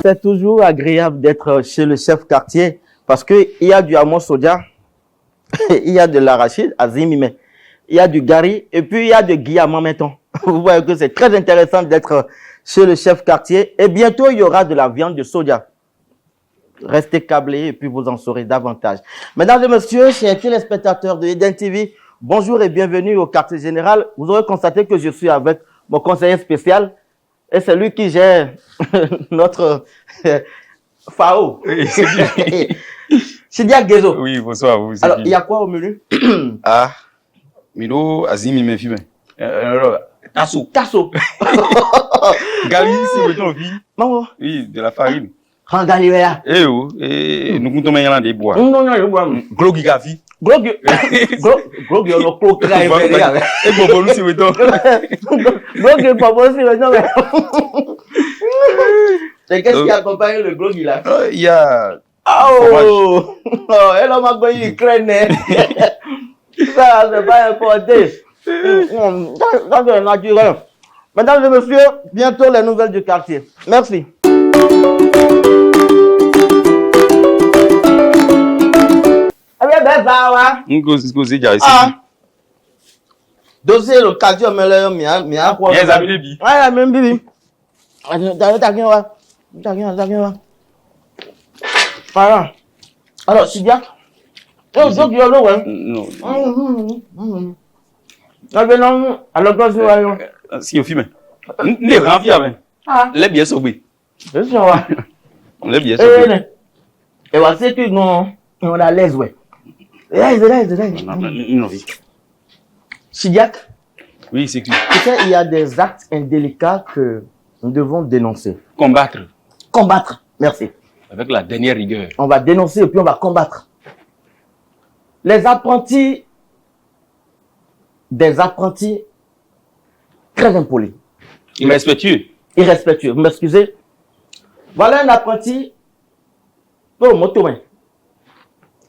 c'est toujours agréable d'être chez le chef quartier parce qu'il y a du Amos Sodia, il y a de l'arachide, Azimime, il y a du Gary et puis il y a de Guillaume maintenant. Vous voyez que c'est très intéressant d'être chez le chef quartier et bientôt il y aura de la viande de Sodia. Restez câblés et puis vous en saurez davantage. Mesdames et messieurs, chers téléspectateurs de Eden TV, bonjour et bienvenue au quartier général. Vous aurez constaté que je suis avec mon conseiller spécial et c'est lui qui gère notre FAO. Sidia Gezo. Oui, bonsoir. Vous, alors, il y a quoi au menu? Ah, Milo, Azimi, mes filles. Tasso. Tasso. Gali, c'est votre vie. Maman. Oui, de la farine. Gali, là. Eh oh, nous comptons maintenant des bois. Non, non, non. Glogi Gavi. Glogi, Glogi, on a cloqué. Et bon, nous, c'est votre. Glogi, pas possible, non, mais. C'est qu'est-ce qui accompagne le Glogi là? Il y a. Oh, elle m'a gagné l'Ukraine. Ça, c'est pas importé. Ça, c'est naturel. Mesdames et messieurs, bientôt les nouvelles du quartier. Merci. Dossier l'occasion, mais là, mia quoi? Yes, I believe. Ah, même bibi. Voilà. Alors, Sidia. Oh, donc, il y a l'eau, hein? Non. Alors, quand je vois. Si, au film. Les renfiables. Ah. Les biens sauvés. C'est ça, les biens sauvés. Et voici que on a l'aise, ouais. Non, Sidiak. oui, c'est qui? Tu sais, il y a des actes indélicats que nous devons dénoncer. Combattre. Combattre. Merci. Avec la dernière rigueur. On va dénoncer et puis on va combattre. Les apprentis, des apprentis très impolis. Irrespectueux. Irrespectueux. Vous m'excusez? Voilà un apprenti. Oh, motomain.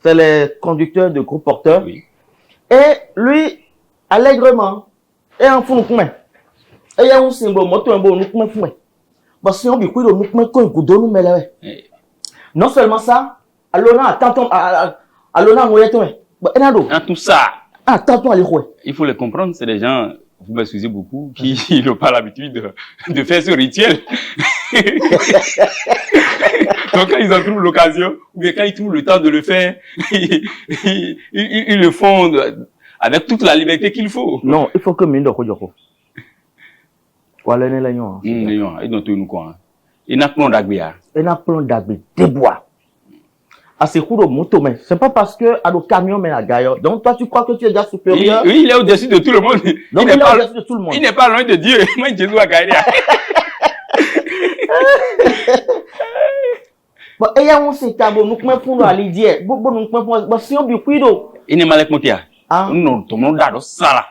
C'est les conducteurs de groupe porteurs. Oui. Et lui, allègrement, et en fou, nous et il y a un symbole, moto, un bon, nous pouvons. Parce que si on veut nous pouvons nous mêler. Non seulement ça, Alona, attends, Alona, nous y est tout ça. Attends, allez, ouais. Il faut les comprendre, c'est des gens, vous m'excusez beaucoup, qui n'ont pas l'habitude de faire ce rituel. Donc quand ils en trouvent l'occasion, ou bien quand ils trouvent le temps de le faire, ils le font avec toute la liberté qu'il faut. Non, il faut que Mindo Kodjoko. Voilà, ils n'ont tout nous quoi. Il n'a pas d'agbiya. Il n'a pas d'agbiya. Des bois. À ce coup de moto, mais c'est pas parce que à nos camions, mais à Gaillard. Donc toi, tu crois que tu es déjà supérieur? Oui, il est au-dessus de tout le monde. Donc il est au-dessus de tout le monde. Il n'est pas loin de Dieu. Moi, Jésus a gagné. Bon, et il y a un citabo, nous pouvons pour aller dire, bon, nous pouvons pour, si on veut cuido. Il n'est mal avec Ah. Non, tout le monde a ça.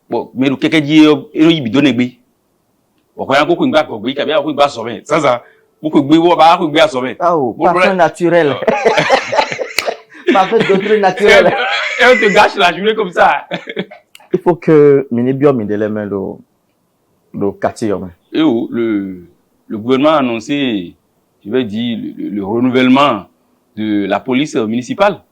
Bon, mais le quelqu'un dit, il y a bidonné. Bon, quand il y a un coup de bac, il y a un coup de bac sauvé. Ça. Beaucoup de sauvé. Oh, parfum naturel. Parfum d'autres naturel. Et on te gâche la journée comme ça. Il faut que Minibiom ait les mains le quartier. Et le gouvernement a annoncé, je vais dire, le renouvellement de la police municipale.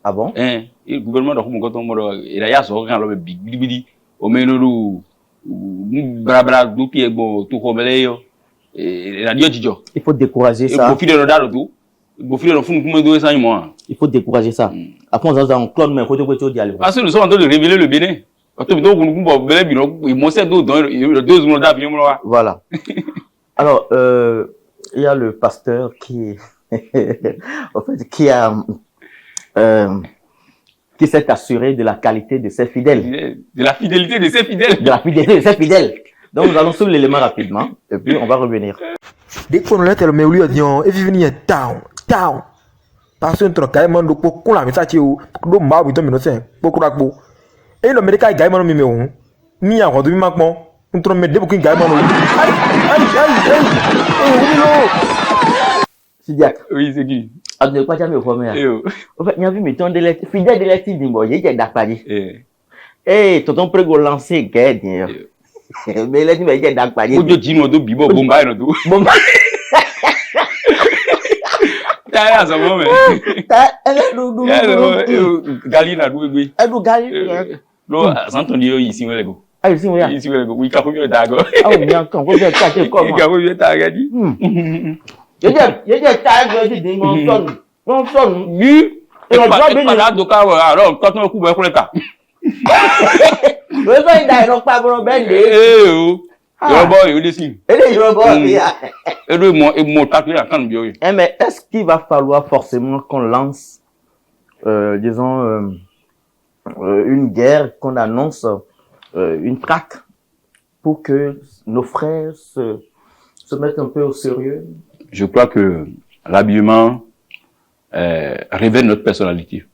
Ah bon? Et le gouvernement doit il y a ce grand lobby big au menu brabra du pied bon tout comme il faut décourager ça. Il faut décourager ça. Après, on va en clone, mais parce que nous sommes en train de révéler le Bénin. Voilà. Alors, il y a le pasteur qui, en fait, qui s'est assuré de la qualité de ses fidèles. De la fidélité de ses fidèles. De la fidélité de ses fidèles. Donc, nous allons suivre l'élément rapidement, et puis on va revenir. Dès qu'on est le meilleur dion, et venir down. Parce que notre carrément de pour la message ou de ma oui, mais c'est pour la peau. Et le médical est gaïman numéro 1. Ni à redouiller maintenant. On te met des bouquins gaïman. Sidiak. Oui, c'est qui? Ah, ne pas jamais au premier. En fait, il y a vu mes temps de l'été. Fidèle de l'été, dis-moi, il y a d'appareil. Tonton Prego lancé, gagne. Mais là, tu vas dire d'accompagner. Ojo Jino do Bibo Bomba no do. Bon, Ya ça va mais. Gali na do egbe. Lo Santonio ici wele go. Ah, ici, oui. Ici wele go. Oui ka ko bi dago. Ah, oui, bien, quand vous êtes caché comme moi. Ka ko bi dago di. Il y a taille de dimension. Non, son. Ni. Et pas là do ka alors quand on coupe pour le cas. Vous avez d'ailleurs pas pour ben de. Yoruba yo desi. Et Yoruba. Et le mo taper la kan bi yo. Mais est-ce qu'il va falloir forcément qu'on lance, disons, une guerre, qu'on annonce une traque pour que nos frères se mettent un peu au sérieux? Je crois que l'habillement révèle notre personnalité,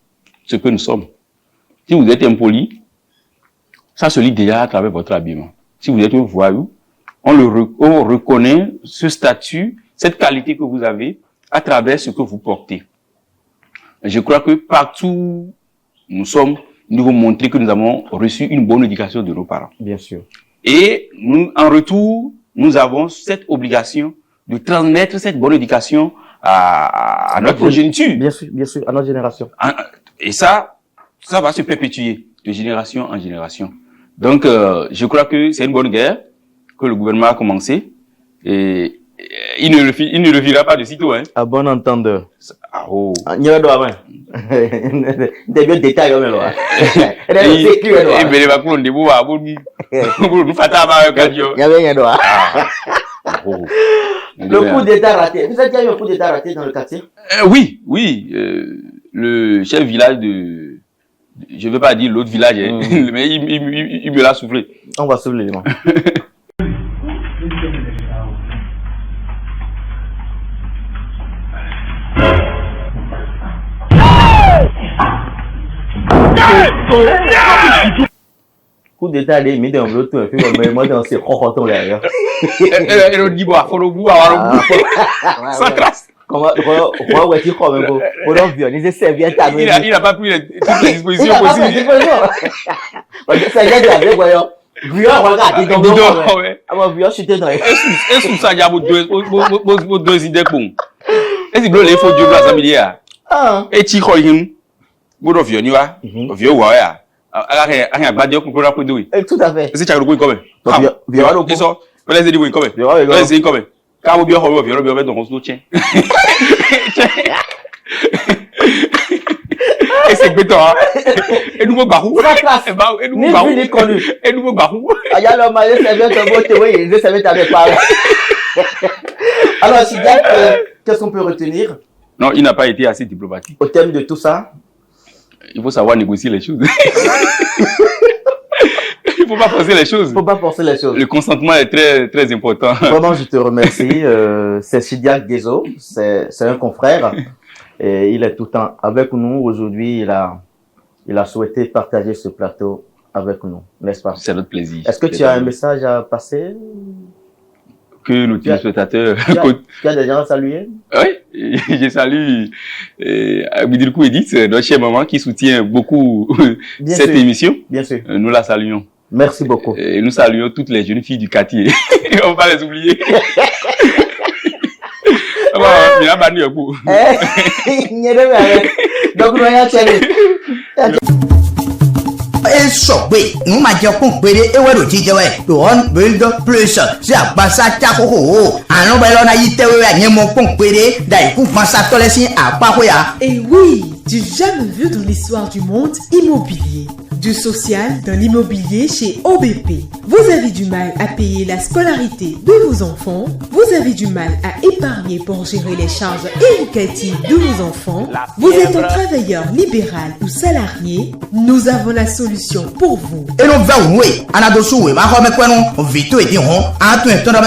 ce que nous sommes. Si vous êtes impoli, ça se lit déjà à travers votre habillement. Si vous êtes un voyou, on reconnaît ce statut, cette qualité que vous avez à travers ce que vous portez. Je crois que partout nous sommes, nous devons montrer que nous avons reçu une bonne éducation de nos parents. Bien sûr. Et nous, en retour, nous avons cette obligation de transmettre cette bonne éducation à notre progéniture. Bien sûr, à notre génération. Et ça va se perpétuer de génération en génération. Donc, je crois que c'est une bonne guerre que le gouvernement a commencé. Et il ne le fera pas de sitôt, hein. À bon entendeur. Ah, oh. Il y a droit, des vieux détails, mais là. Et ben, les vacances, on déboule à bout. Nous fatons un cadio. Il y avait rien droit. Oh. Le coup d'état raté. Vous avez eu un coup d'état raté dans le quartier? Oui. Le chef village de, je ne veux pas dire l'autre village, mais il me l'a soufflé. On va souffler l'élément. Coup d'état des mis dans l'autre tour, et puis on met moi dans ces rochotons derrière. Et on dit, bah, faut le bout, avoir le bout. Sans grâce. Comment, ouais, tu crois, mais pour violenter ces serviettes à nous. Il n'a pas pris toutes les dispositions possibles. Ça y est, avec, voyons. Viol, regarde, dans le dos. Ah, bon, viol, chuté dans les. Est-ce que ça y a deux idées pour nous? Est-ce que les faux dieux de la famille, et tu crois, vous viol, tu vois? Viol, ouais. Tout à fait. C'est ça le comme. Viol, c'est ça. Allez-y, dis-moi comme. Allez-y, comme. Quand vous violez, donc on se tient. Et c'est béton, hein. Et nous, barou. Et nous, barou. Et nous, barou. Ah, y'a l'homme, il s'est bien voté, oui, il s'est bien avec parole. Alors, Sidiak, qu'est-ce qu'on peut retenir? Non, il n'a pas été assez diplomatique. Au thème de tout ça? Il faut savoir négocier les choses. Il faut pas forcer les choses. Il faut pas forcer les choses. Le consentement est très, très important. Vraiment, je te remercie. C'est Sidiak Guézo. C'est un confrère. Et il est tout le temps avec nous. Aujourd'hui, il a souhaité partager ce plateau avec nous. N'est-ce pas? C'est notre plaisir. Est-ce que tu as un message à passer? Que nos téléspectateurs... Tu as des gens à saluer? Oui, je salue Abidilkou Edith, notre chère maman qui soutient beaucoup cette émission. Bien sûr. Nous la saluons. Merci beaucoup. Et nous saluons toutes les jeunes filles du quartier. On va pas les oublier. Donc, nous allons sọ̀gbẹ́ ń máa jẹ kún péré ewéro jíjẹ wẹ̀ lọ́wọ́n bẹ́ẹ̀dọ́ pírẹ́sọ̀ sí àgbàsá jákòókò àrùn bẹ́ẹ̀ lọ́nà yìí tẹ́wé àyẹ̀mọ́ kún péré dàìkú fansa tọ́lẹ́sí àpákóyà. Et oui, du jamais vu dans l'histoire du monde immobilier. Du social dans l'immobilier chez OBP. Vous avez du mal à payer la scolarité de vos enfants. Vous avez du mal à épargner pour gérer les charges éducatives de vos enfants. Vous êtes un travailleur libéral ou salarié. Nous avons la solution pour vous. Et nous venons, oui, à la dessous, oui, ma homme, quoi, non, vito et diront, à tout un temps de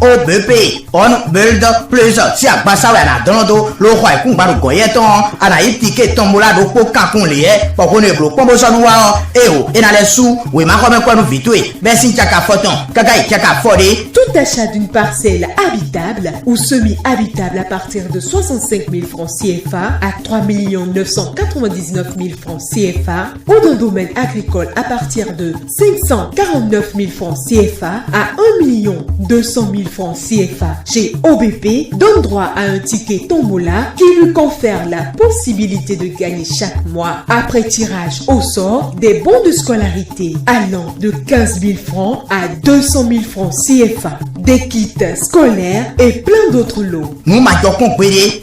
OBP, on build plus, si à Bassawa, à la dondo, le roi, qu'on va le goyeton, à la iti, ticket tombola do ko kankun le pour qu'on ne blo pombo so nuwa et na les sous oui ma comme quoi nous vitoué ben si chaka photon kaka chaka fodé. Tout achat d'une parcelle habitable ou semi-habitable à partir de 65 000 francs CFA à 3 999 000 francs CFA ou d'un domaine agricole à partir de 549 000 francs CFA à 1 200 000 francs CFA chez OBP donne droit à un ticket tombola qui lui confère la possibilité de gagner chaque mois, après tirage au sort, des bons de scolarité allant de 15 000 francs à 200 000 francs CFA, des kits scolaires et plein d'autres lots. Nous m'avons compris et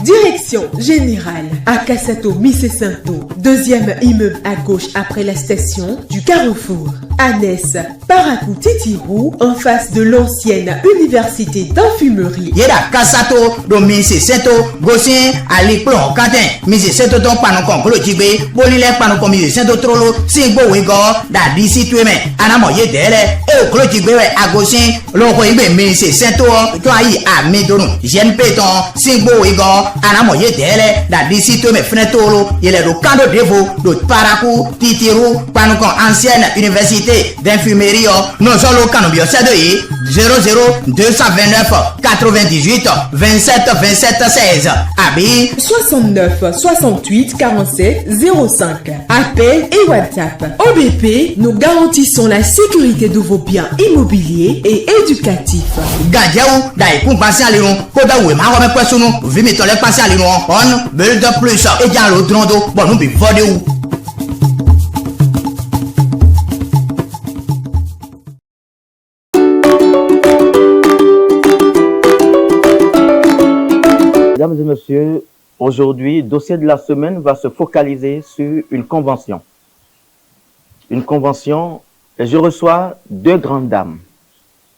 Direction générale à Kassato Missesinto, deuxième immeuble à gauche après la station du Carrefour. Anès Parakou Titirou, en face de l'ancienne université d'infumerie. Yeda Kassato do Missesinto, Gossin, Ali Plon, Quentin, Missesinto don Panokon, Glotibé, Bolile Panokon, Missesinto Trollo, Singbo Wigo, da d'ici tu aimais, Anamo Yedele, et au Glotibé à Gossin, Lokoibe Missesinto, Toyi à Medono, Jen Péton, Singbo Wigo, Anamo Yedele, da d'ici tu aimais, Fnetolo, il est le Kando Devo, de Parakou, Titirou, Panokon, ancienne université d'infumerie, non solo Canobio, c'est de 00 229 98 27 27 16. Abi 69 68 47 05. Appel et WhatsApp. OBP, nous garantissons la sécurité de vos biens immobiliers et éducatifs. Gadjaou, Daïkou passé à l'Iron, Kodaoué, Marome Poissonou, Vimitole passé à l'Iron, on, Build Plus, et bien l'autre drondo, bon, nous, Vodéou. Mesdames et messieurs, aujourd'hui, le dossier de la semaine va se focaliser sur une convention. Une convention, et je reçois deux grandes dames,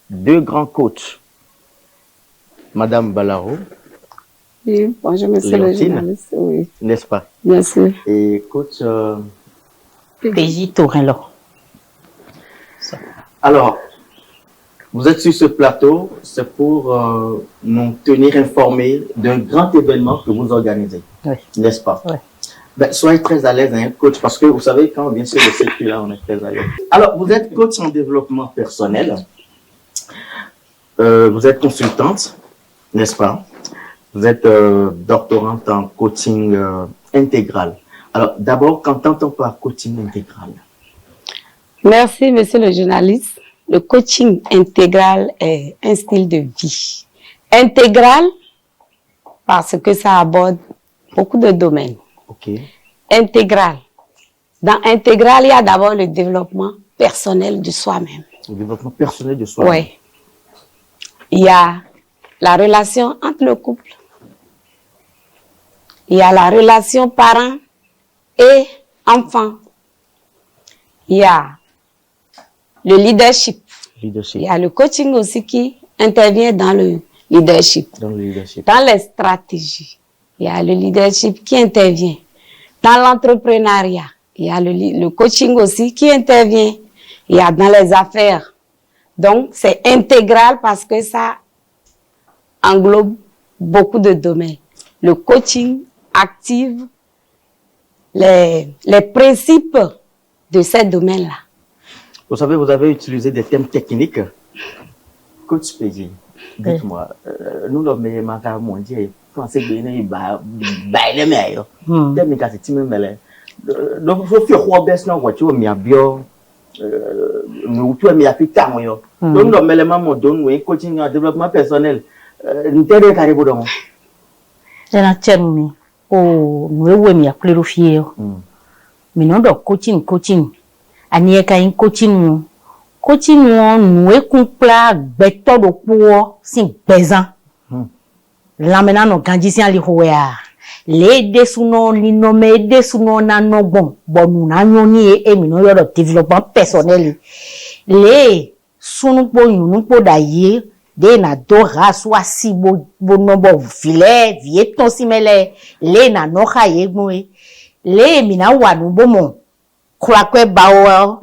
deux grands coachs. Madame Balaro. Oui, bonjour, monsieur le journaliste. Oui. N'est-ce pas? Bien sûr. Et coach... PJ Torello. Alors, vous êtes sur ce plateau, c'est pour nous tenir informés d'un grand événement que vous organisez, Oui. n'est-ce pas? Oui. Ben, soyez très à l'aise, hein, coach, parce que vous savez, quand on vient sur le circuit-là, on est très à l'aise. Alors, vous êtes coach en développement personnel, vous êtes consultante, n'est-ce pas? Vous êtes doctorante en coaching intégral. Alors, d'abord, qu'entend-on par coaching intégral? Merci, monsieur le journaliste. Le coaching intégral est un style de vie. Intégral parce que ça aborde beaucoup de domaines. Ok. Intégral. Dans intégral, il y a d'abord le développement personnel de soi-même. Le développement personnel de soi. Oui. Il y a la relation entre le couple. Il y a la relation parent et enfant. Il y a le leadership. Leadership. Il y a le coaching aussi qui intervient dans le leadership. Dans le leadership. Dans les stratégies, il y a le leadership qui intervient. Dans l'entrepreneuriat, il y a le coaching aussi qui intervient. Il y a dans les affaires. Donc, c'est intégral parce que ça englobe beaucoup de domaines. Le coaching active les principes de ces domaines-là. Vous savez, vous avez utilisé des thèmes techniques. Coach PJ, dites-moi, nous, le meilleur mondial, français, le meilleur. Thème, c'est timé, mais donc, il faut faire quoi, baisse, non, tu vois, mais bien, nous, tu vois, mais plus tard, moi, donc, le meilleur moment, donne, coaching en développement personnel, nous t'aidons à arriver dans. C'est un terme, oh, nous, mais plus le fier. Mais non, donc, coaching. Anieka in coaching nous compla beto do pour sin pezan la mena no ganjisi ali hoya le de suno li no me de suno na no bon nous na nyoni e mi no yo développement personnel le sunu po yunu po daye de na do raswa si bo no bo filet vie ton simele le na no khaye gwe le mi na wa nu bo mo kwakwe bawo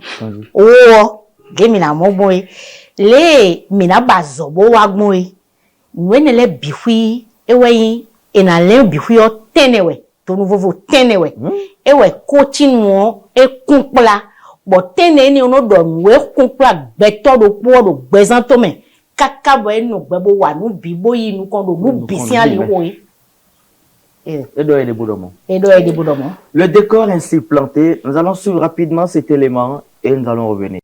o gemi na moboy le mina bazobo wagmoy wenele bihui eweyin et na le bihuyo tenewe to nouveau tenewe e we coaching mo e kunkla bo tene ni ono do we kunkla beto do po do gbezanto me kaka bo enu gbebo wa nu bibo yi nu kon do nu bisian li wo yi Le décor ainsi planté, nous allons suivre rapidement cet élément et nous allons revenir.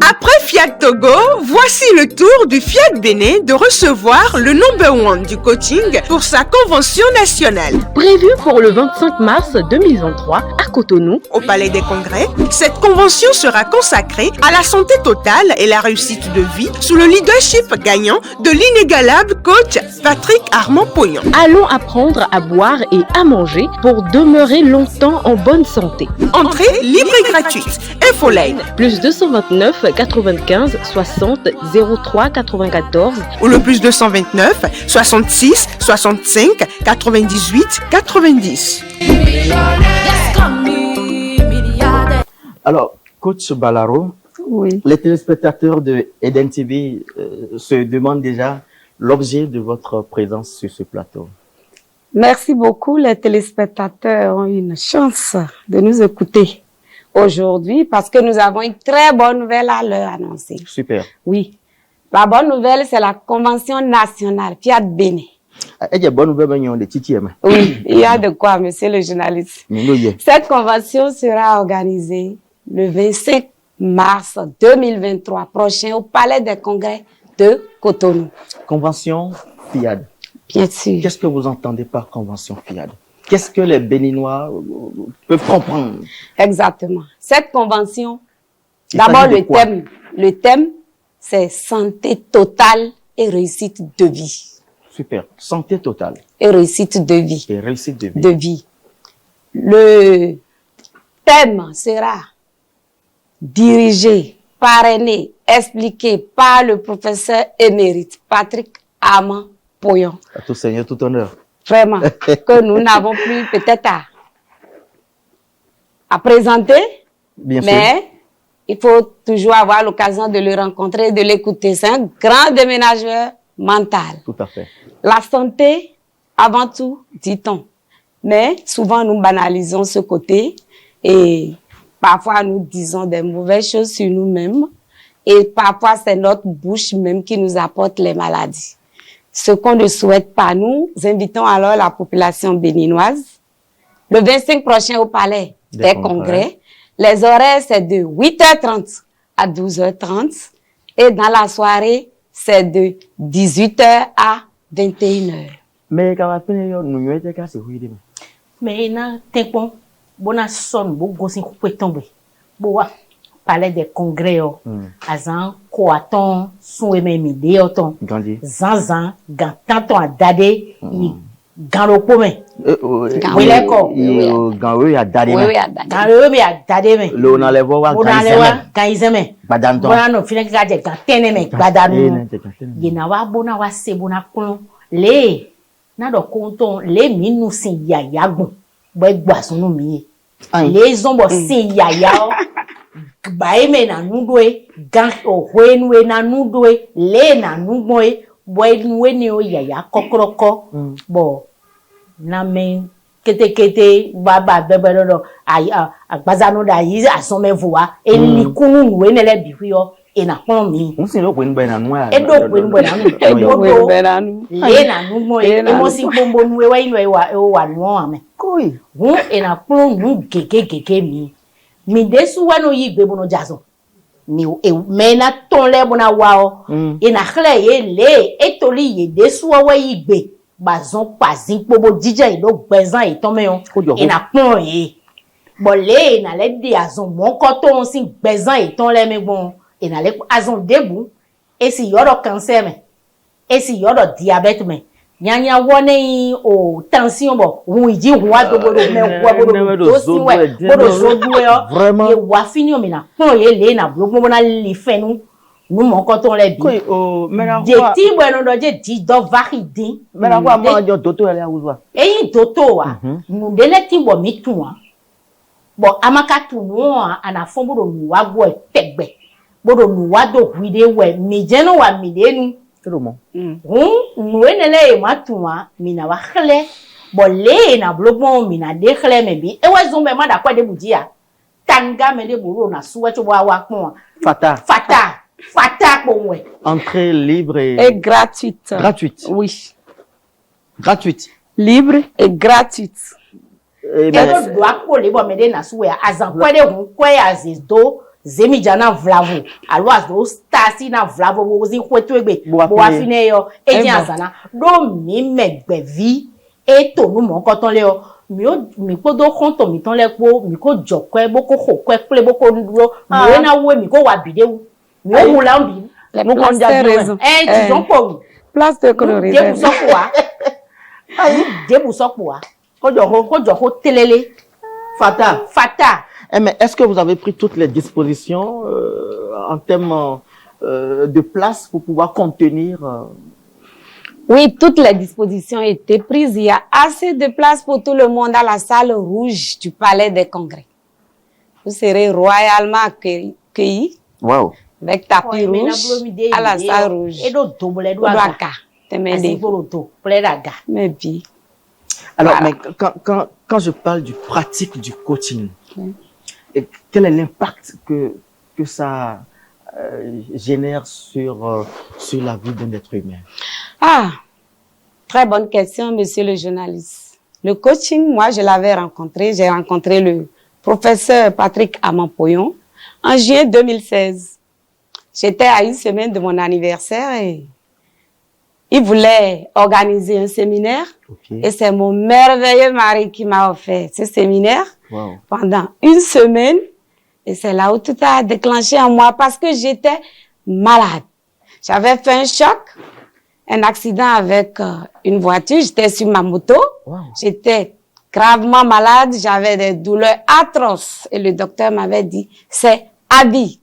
Après Fiat Togo, voici le tour du Fiat Bénin de recevoir le number 1 du coaching pour sa convention nationale. Prévue pour le 25 mars 2023 à Cotonou, au Palais des Congrès, cette convention sera consacrée à la santé totale et la réussite de vie sous le leadership gagnant de l'inégalable coach Patrick Armand Pognon. Allons apprendre à boire et à manger pour demeurer longtemps en bonne santé. Entrée libre et gratuite. Infoline plus 229 95 60 03 94 ou le plus 229 66 65 98 90. Alors, coach Balaro, Oui. les téléspectateurs de Eden TV se demandent déjà l'objet de votre présence sur ce plateau. Merci beaucoup. Les téléspectateurs ont une chance de nous écouter aujourd'hui parce que nous avons une très bonne nouvelle à leur annoncer. Super. Oui. La bonne nouvelle, c'est la convention nationale Fiat Bénin. Il y a bonne nouvelle, de Titi. Oui, il y a de quoi, monsieur le journaliste. Cette convention sera organisée le 25 mars 2023 prochain au Palais des Congrès de Cotonou. Convention FIAD. Bien sûr. Qu'est-ce que vous entendez par convention FIAD? Qu'est-ce que les Béninois peuvent comprendre? Exactement. Cette convention, d'abord le thème, c'est santé totale et réussite de vie. Super. Santé totale. Et réussite de vie. Et réussite de vie. De vie. Le thème sera dirigé, parrainé, expliqué par le professeur émérite Patrick Armand Pognon. À tout seigneur, tout honneur. Vraiment, que nous n'avons plus peut-être à présenter, Bien mais sûr. il faut toujours avoir l'occasion de le rencontrer, de l'écouter. C'est un grand déménageur mental. Tout à fait. La santé, avant tout, dit-on. Mais souvent, nous banalisons ce côté et parfois, nous disons des mauvaises choses sur nous-mêmes. Et parfois, c'est notre bouche même qui nous apporte les maladies. Ce qu'on ne souhaite pas, nous invitons alors la population béninoise. Le 25 prochain au Palais des Congrès, les horaires, c'est de 8h30 à 12h30. Et dans la soirée, c'est de 18h à 21h. Mais quand on nous y est, c'est oui. Mais na tempon bona son bo gosin ko tombe bo wa Palais des Congrès azan ko aton son eme de oton zanzan gantanton adade garo pome wele ko garo ya dade garo me adade me lo na levo wa gaizeme badanton bona no fine ka je gantene me badanu gina wa bona wa se bona kun le na do konton le minu sin yayagun bo gbasunu mi le zombo sin yaya baime na nudwe gan ohwenwe na nudwe le na nugwe boenwe ni o yaya kokroko bo na me kete baba bebelo agbazanu da yi asonmevuwa elikunu nuwe nele bihuyo ena pon mi nsin lo pin be na nu a edo pin be na nu le na nu mo mo si bombo nuwe wa inu wa nu ame koi hu ena pon nu gege mi desu wa no yi gbe bono jazo ni mena ton le bona wa o ena khle ye le etoli ye desu wa yi gbe bazon pazin pobo jije ilo gbezan iton meyon ena pon ye bo le na le di azon mo ko to sin gbezan iton le me gbon ena le azon debu esi yodo cancer me esi yodo diabète me nyanya woni o tension bo hu iji hu adogodo me wo bodo to siwe bodo zoduwe o ye wa fini o mi na pon ye le na blogo na li fenu nu mo ko ton le bi de ti bueno do je di do varidi mera kwa ma jo toto ele awuzwa eyin toto wa nu de le ti bo mi tun wa bo amaka tun wa ana fon bodo nu wa go tegbe bodo nu wa do huide we mi je no wa mi denu C'est le mot. Nous ne matuma mina wakhle bolé na blobo mina de khle mebi e wa zombe ma da kwa de budia tanga me de buru na suwa cho wa pon Fata. Fata ponwe. Entrée libre Et gratuite. gratuite. Oui. Gratuite. Libre et gratuite. Eh E ben, do akpo le bo me de na suwa azan kwa de hu kwa azido zemi jana vlavo alwa do stasi na vlavo wo zi kwetu egbe bo wa fine yo e di azana do mi megbevi e to nu mo koton le o mi ko do konto mi ton le po mi ko jokwe bo ko kwe ple bo ko duro mi na wo mi ko wa bidewu mi o mu la mbi Les Nous, places on dit à de Dieu, raison. ti jon po Place de de colorisation. bu so po wa de bu so po wa ko jo telele Fata. fata. Eh, mais est-ce que vous avez pris toutes les dispositions en termes de place pour pouvoir contenir Oui, toutes les dispositions étaient prises. Il y a assez de place pour tout le monde à la salle rouge du Palais des Congrès. Vous serez royalement accueillis Wow. avec tapis rouge à la salle rouge. E do dobole do Odo aga aka, teme asi de. foroto ple daga. Mais puis, Alors, Voilà. mais quand je parle du pratique du coaching, et quel est l'impact que ça génère sur la vie d'un être humain? ah, très bonne question, monsieur le journaliste. Le coaching, moi, je l'avais rencontré. J'ai rencontré le professeur Patrick Amampoyon en juillet 2016. J'étais à une semaine de mon anniversaire et il voulait organiser un séminaire. Ok. Et c'est mon merveilleux mari qui m'a offert ce séminaire Wow. pendant une semaine. Et c'est là où tout a déclenché en moi parce que j'étais malade. J'avais fait un choc, un accident avec une voiture. J'étais sur ma moto. Wow. J'étais gravement malade. J'avais des douleurs atroces. Et le docteur m'avait dit, c'est à vie.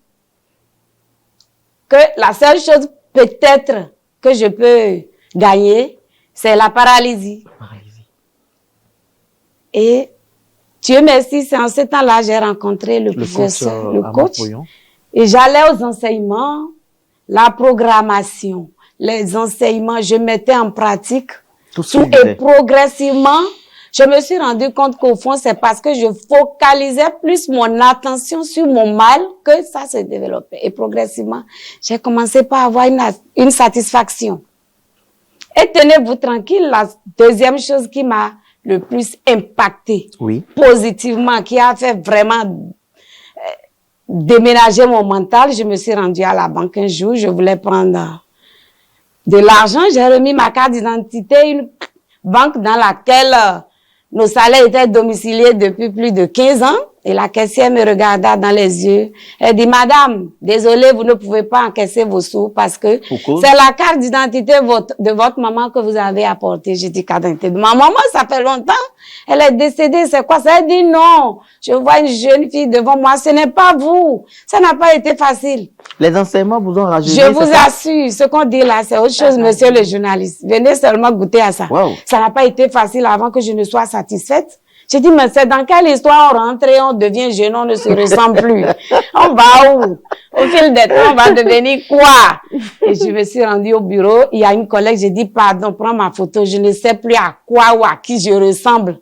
Que la seule chose peut-être que je peux gagner, c'est la paralysie. Paralysie. Et Dieu merci, c'est en ce temps-là j'ai rencontré le professeur, le coach. Amampoyon. Et j'allais aux enseignements, la programmation, les enseignements, je mettais en pratique Tout ce tout qu'il disait. et progressivement, je me suis rendu compte qu'au fond, c'est parce que je focalisais plus mon attention sur mon mal que ça se développait. Et progressivement, j'ai commencé par avoir une satisfaction. Et tenez-vous tranquille, la deuxième chose qui m'a le plus impacté Oui. positivement, qui a fait vraiment déménager mon mental, je me suis rendue à la banque un jour, je voulais prendre de l'argent, j'ai remis ma carte d'identité, une banque dans laquelle nos salaires étaient domiciliés depuis plus de 15 ans. Et la caissière me regarda dans les yeux. Elle dit, Madame, désolée, vous ne pouvez pas encaisser vos sous parce que Pourquoi? c'est la carte d'identité de votre maman que vous avez apportée. J'ai dit, carte d'identité de ma maman, ça fait longtemps. Elle est décédée, c'est quoi ça? Elle dit, non, je vois une jeune fille devant moi, ce n'est pas vous. Ça n'a pas été facile. Les enseignements vous ont rajeuni. Je vous c'est ça? assure, ce qu'on dit là, c'est autre chose, monsieur le journaliste. Venez seulement goûter à ça. Wow. Ça n'a pas été facile avant que je ne sois satisfaite. J'ai dit, mais c'est dans quelle histoire on rentre et on devient jeune, on ne se ressemble plus. On va où? Au fil des temps, on va devenir quoi? Et je me suis rendue au bureau. Il y a une collègue, j'ai dit, pardon, prends ma photo. Je ne sais plus à quoi ou à qui je ressemble.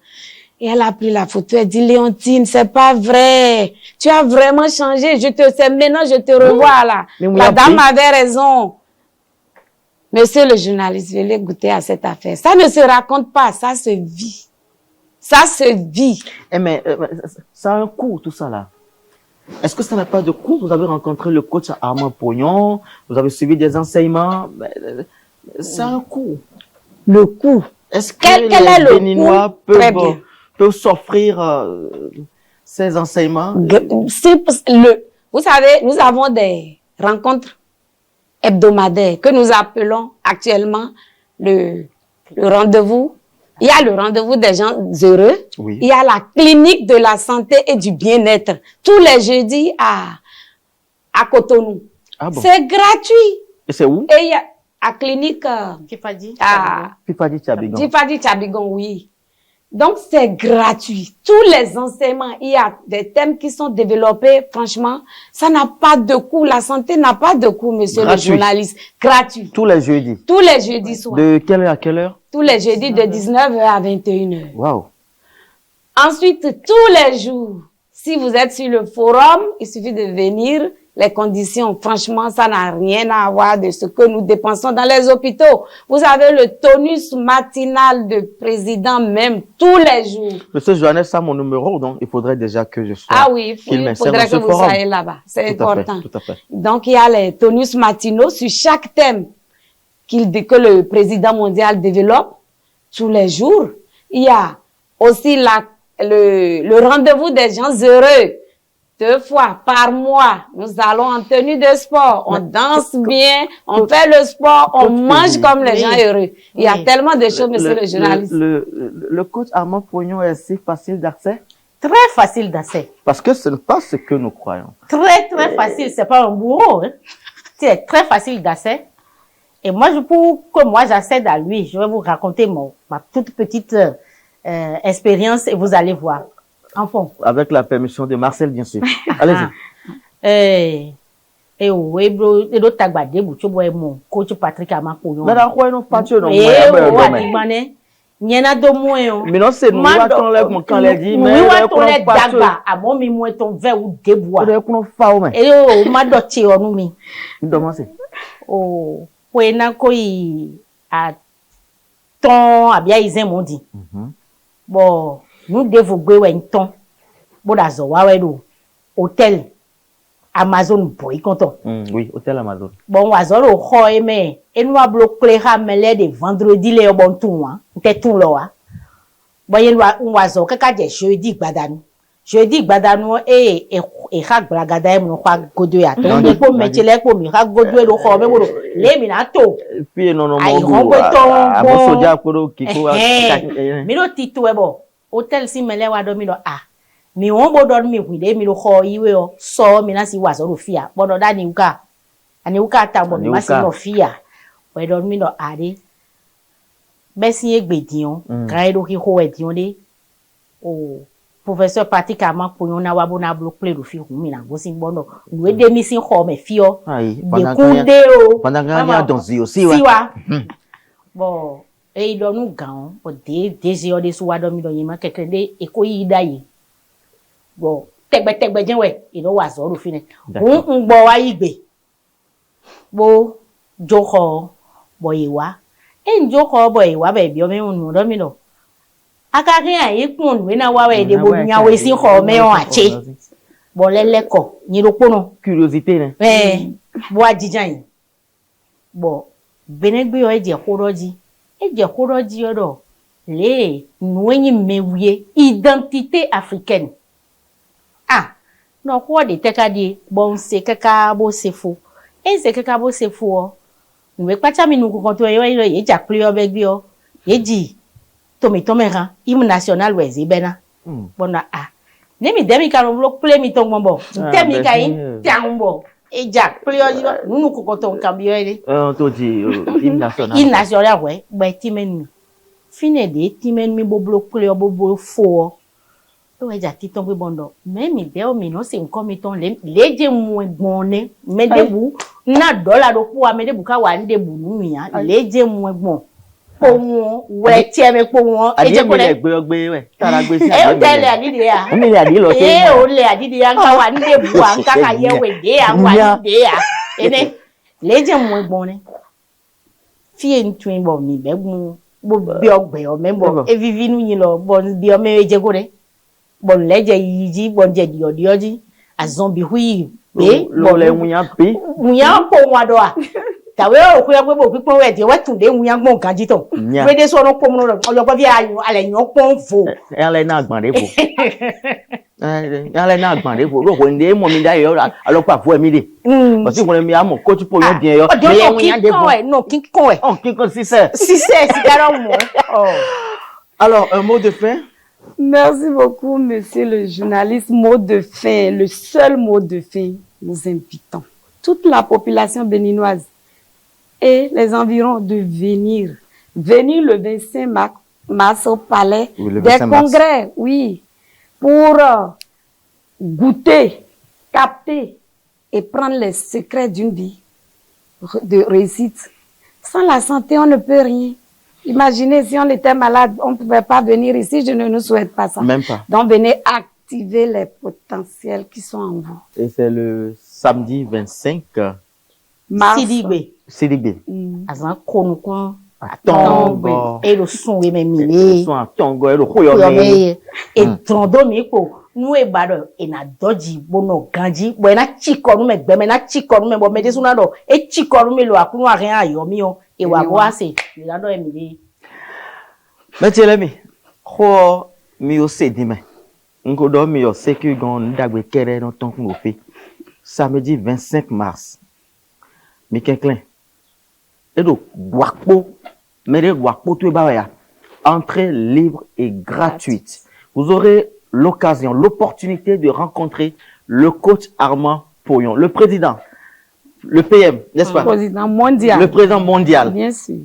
Et elle a pris la photo. Elle dit, Léontine, c'est pas vrai. Tu as vraiment changé. C'est maintenant, je te revois là. Mais on La l'a dame pris. avait raison. Monsieur le journaliste, veuillez goûter à cette affaire. Ça ne se raconte pas, ça se vit. Ça se vit. Eh, mais ça a un coût, tout ça là. Est-ce que ça n'a pas de coût? Vous avez rencontré le coach à Amampoyon, vous avez suivi des enseignements. Ça a un coût. Le coût. Est-ce que Quel les est le Béninois coût? Très bien. peuvent s'offrir ces enseignements? Vous savez, nous avons des rencontres hebdomadaires que nous appelons actuellement le rendez-vous. Il y a le rendez-vous des gens heureux. Oui. Il y a la clinique de la santé et du bien-être. Tous les jeudis à Cotonou. Ah bon? C'est gratuit. Et c'est où? Et il y a à clinique Qui pas dit? à Pipadi Tchabigon. Tifadi Tchabigon, oui. Donc, c'est gratuit. Tous les enseignements, il y a des thèmes qui sont développés. Franchement, ça n'a pas de coût. La santé n'a pas de coût, monsieur le journaliste. Gratuit. Tous les jeudis. Tous les jeudis soirs. De quelle heure à quelle heure? Tous les jeudis de 19h à 21h. Waouh. Ensuite, tous les jours, si vous êtes sur le forum, il suffit de venir. Les conditions, franchement, ça n'a rien à voir de ce que nous dépensons dans les hôpitaux. Vous avez le tonus matinal de président même tous les jours. Monsieur Joannès, ça mon numéro, donc il faudrait déjà que je sois. Ah oui, il faudrait que vous soyez là-bas. C'est important. Tout à fait. Donc, il y a les tonus matinaux sur chaque thème que le président mondial développe tous les jours. Il y a aussi le rendez-vous des gens heureux. 2 fois par mois, nous allons en tenue de sport. On danse bien, on fait le sport, on mange comme les gens heureux. Il y a tellement de choses, monsieur le journaliste. Le coach Armand Pognon est si facile d'accès? Très facile d'accès. Parce que ce n'est pas ce que nous croyons. Très, très facile. C'est pas un bourreau. Hein. C'est très facile d'accès. Et moi, pour que moi j'accède à lui, je vais vous raconter ma toute petite expérience et vous allez voir. Enfin. Avec la permission de Marcel, bien sûr. Allez-y. Coach Patrick Amapoyon. Nyena do moyo. Mais non, c'est nous, attends, là, quand elle dit, mais. Nous, attons les dagba, à mon mimo et ton verre ou débois. Et oh, ma doté, on nous mi. Oh, ouena koi, à ton, à bien, ils aiment, on dit. Bon, nous devons gwe un ton. Bon, d'azo, wawedo. Hôtel. Amazon boy, content. Oui, hôtel Amazon. Bon, wazolo, ho, mais. Et nous, à bloquer, ramele de vendredi, les bon tout, hein. T'es tout là. Bon, il y a un oiseau, quelqu'un dit jeudi, badanu. Jeudi, badanu, et hak blagada, mon quoi, godoya. Donc, il faut mettre les pommes, hak godoya, le ho, mais les minato. Puis, non, bon. Mais le titre, bon. Hôtel si me lewa do mi do mi won do mi wide mi lo ho iwe o so mi na si wa so ro fia bodo da ni uka ani uka ta bo mi ma si no fia we do mi do de be si egbedion kan do ki ho edion de o professeur Patrick Amapoyon na wa bo na block play do fi hu mi na go si gbono we de mi si ho me fio de kunde o pendant ganya don si wa bon et il nous gagne pour des heures de soir dormi dans yima quelqu'un de eko yi daye bon tegbe jen we il wa zo ru fini on gbo wa igbe bo joko boyiwa en joko boyiwa be bi o me unu dormi no akari an ikun we na wa we de bo nya we si ho me on ache bo leleko ni ro pono curiosité bo ajijan yi bo benegbe o eje koroji eje koroji odo le nwenyi mewie identité africaine non quoi de tekadi bon c'est kaka bo sefo c'est kaka bo sefo nwe kwacha mi nuku konto yo ye ja kli o be gbi o ye ji tomeran hymne national wezi bena bona ne mi demi ka ro play mi ton bombo temi ka yin tiambo e ja kli o nuku konto kan bi o to ji hymne national we gbe timen mi fine de timen mi bo block play o bo fo ouais ja titon pe bondo même idée mi no se nko mi ton leje mu egbon ne medebu na dollar do po amede buka wa ndebu nu yan leje mu egbon po won we tie me po won eje ko le gbe we tara gbe si e o tele adide ya o mi le adi lo se o le adide ya nka wa ndebu an ka ka ye we de an wa de ya ene leje mu egbon ne fie ntwin bo mi begun bo bi ogbe o membo e vivi nu yin lo bo bi o me eje ko re bon leje yiji bon je dioji a zombie hui be lo le munya pe munya po wa do a tawe o ku ya pe bo pipon we de wetunde munya gbon kan ji ton we de so no po mu no ojo po bi ayo ale yan pon fo ele na gbon re fo ele na gbon re fo ro ko nde mo mi da yo alopa fo mi de o si mo mi amo coach po yo bien yo me munya de fo no kin kon oh kin kon si se sigara mo alors un mot de fin. Merci beaucoup, monsieur le journaliste. Mot de fin, le seul mot de fin, nous invitons toute la population béninoise et les environs de venir le 25 mars au palais, Oui, le des 25 mars. congrès, oui, pour goûter, capter et prendre les secrets d'une vie de réussite. Sans la santé, on ne peut rien. Imaginez si on était malade, on ne pouvait pas venir ici, je ne nous souhaite pas ça. Même pas. Donc venez activer les potentiels qui sont en vous. Et c'est le samedi 25 Mars. Sidibé. CDB. Azan konukun. Tongo. Et le son est même Ils miné. sont à Tongo et le Koyome. Et trondo mi ko. Nous e bado e na doji bono ganji. Bo na chiko nu me gbeme na chiko nu me bo me desu na do. E chiko nu me lo akunu a rien ayo mi o. E wa bo ase. Mi la do e mi. Monsieur Lemi, ho mi o se dime. Nko do mi o se ki gon ndagbe kere no ton kun ofe. Samedi 25 mars. Mi kenklen. Et donc, Wakpo, mais Wakpo, tout est barré. Entrée libre et gratuite. Vous aurez l'occasion, l'opportunité de rencontrer le coach Armand Poyon, le président, le PM, n'est-ce pas? Président mondial. Le président mondial. Bien sûr.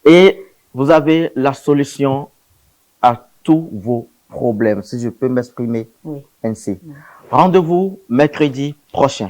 Et vous avez la solution à tous vos problèmes, si je peux m'exprimer Oui. ainsi. Rendez-vous mercredi prochain.